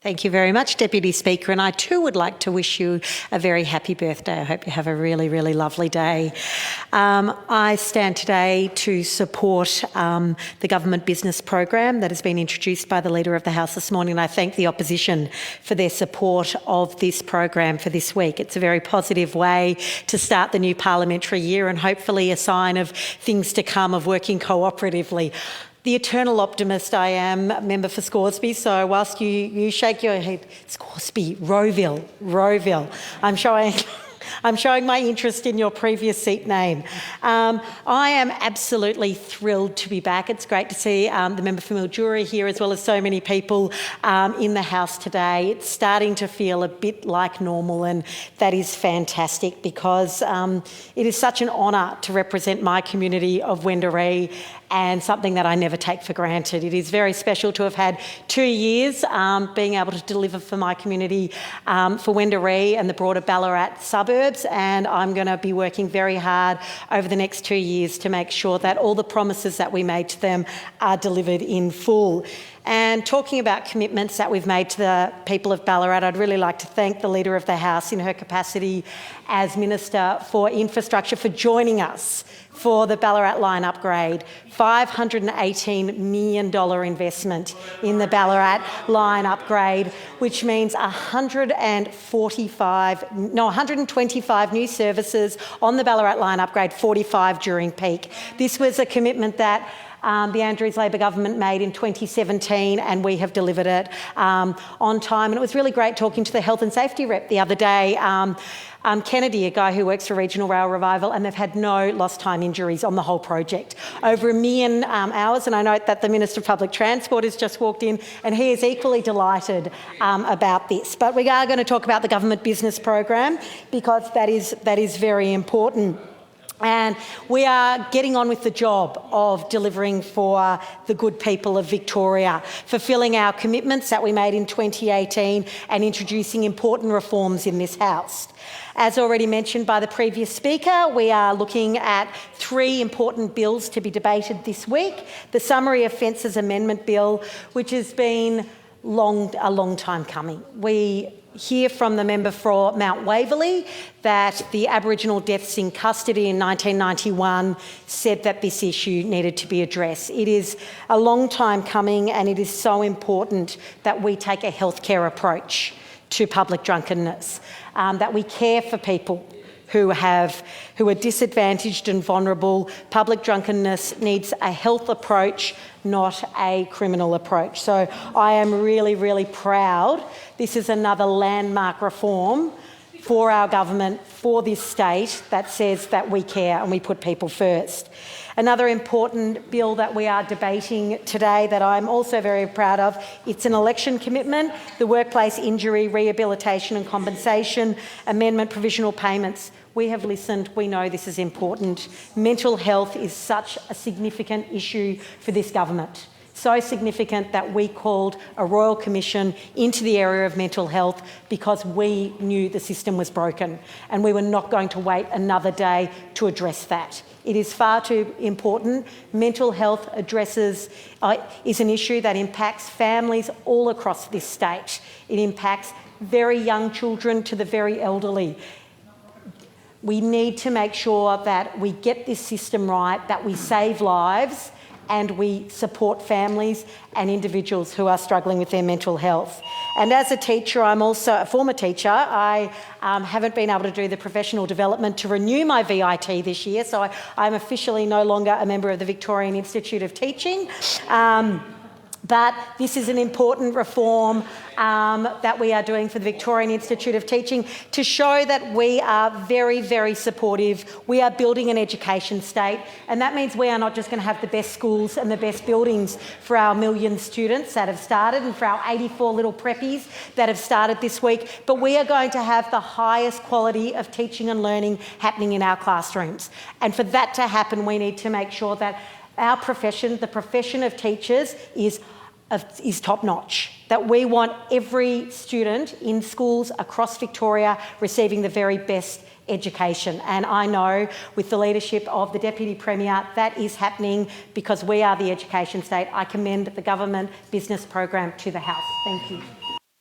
Thank you very much, Deputy Speaker, and I too would like to wish you a very happy birthday. I hope you have a really, really lovely day. I stand today to support the government business program that has been introduced by the Leader of the House this morning, and I thank the opposition for their support of this program for this week. It's a very positive way to start the new parliamentary year and hopefully a sign of things to come of working cooperatively. The eternal optimist I am, member for Scoresby, so whilst you shake your head, Scoresby, Rowville, I'm showing my interest in your previous seat name. I am absolutely thrilled to be back. It's great to see the member for Mildura here, as well as so many people in the House today. It's starting to feel a bit like normal, and that is fantastic because it is such an honour to represent my community of Wendouree, and something that I never take for granted. It is very special to have had 2 years being able to deliver for my community, for Wendouree and the broader Ballarat suburbs, and I'm going to be working very hard over the next 2 years to make sure that all the promises that we made to them are delivered in full. And talking about commitments that we've made to the people of Ballarat, I'd really like to thank the Leader of the House in her capacity as Minister for Infrastructure for joining us for the Ballarat line upgrade. $518 million investment in the Ballarat line upgrade, which means 125 new services on the Ballarat line upgrade, 45 during peak. This was a commitment that the Andrews Labor government made in 2017, and we have delivered it on time. And it was really great talking to the health and safety rep the other day, Kennedy, a guy who works for Regional Rail Revival, and they've had no lost time injuries on the whole project. Over 1 million hours, and I note that the Minister of Public Transport has just walked in, and he is equally delighted about this. But we are going to talk about the government business program because that is very important. And we are getting on with the job of delivering for the good people of Victoria, fulfilling our commitments that we made in 2018 and introducing important reforms in this House. As already mentioned by the previous speaker, we are looking at 3 important bills to be debated this week. The Summary Offences Amendment Bill, which has been a long time coming. We hear from the member for Mount Waverley that the Aboriginal deaths in custody in 1991 said that this issue needed to be addressed. It is a long time coming, and it is so important that we take a healthcare approach to public drunkenness, that we care for people who are disadvantaged and vulnerable. Public drunkenness needs a health approach, not a criminal approach. So I am really, really proud. This is another landmark reform for our government, for this state, that says that we care and we put people first. Another important bill that we are debating today that I'm also very proud of, it's an election commitment, the Workplace Injury Rehabilitation and Compensation Amendment Provisional Payments. We have listened, we know this is important. Mental health is such a significant issue for this government. So significant that we called a Royal Commission into the area of mental health because we knew the system was broken and we were not going to wait another day to address that. It is far too important. Mental health is an issue that impacts families all across this state. It impacts very young children to the very elderly. We need to make sure that we get this system right, that we save lives and we support families and individuals who are struggling with their mental health. And as a teacher, I'm also a former teacher. I haven't been able to do the professional development to renew my VIT this year, so I'm officially no longer a member of the Victorian Institute of Teaching. But this is an important reform that we are doing for the Victorian Institute of Teaching to show that we are very, very supportive. We are building an education state, and that means we are not just going to have the best schools and the best buildings for our 1 million students that have started and for our 84 little preppies that have started this week, but we are going to have the highest quality of teaching and learning happening in our classrooms. And for that to happen, we need to make sure that our profession, the profession of teachers, is top-notch, that we want every student in schools across Victoria receiving the very best education. And I know with the leadership of the Deputy Premier that is happening because we are the education state. I commend the government business program to the House. Thank you.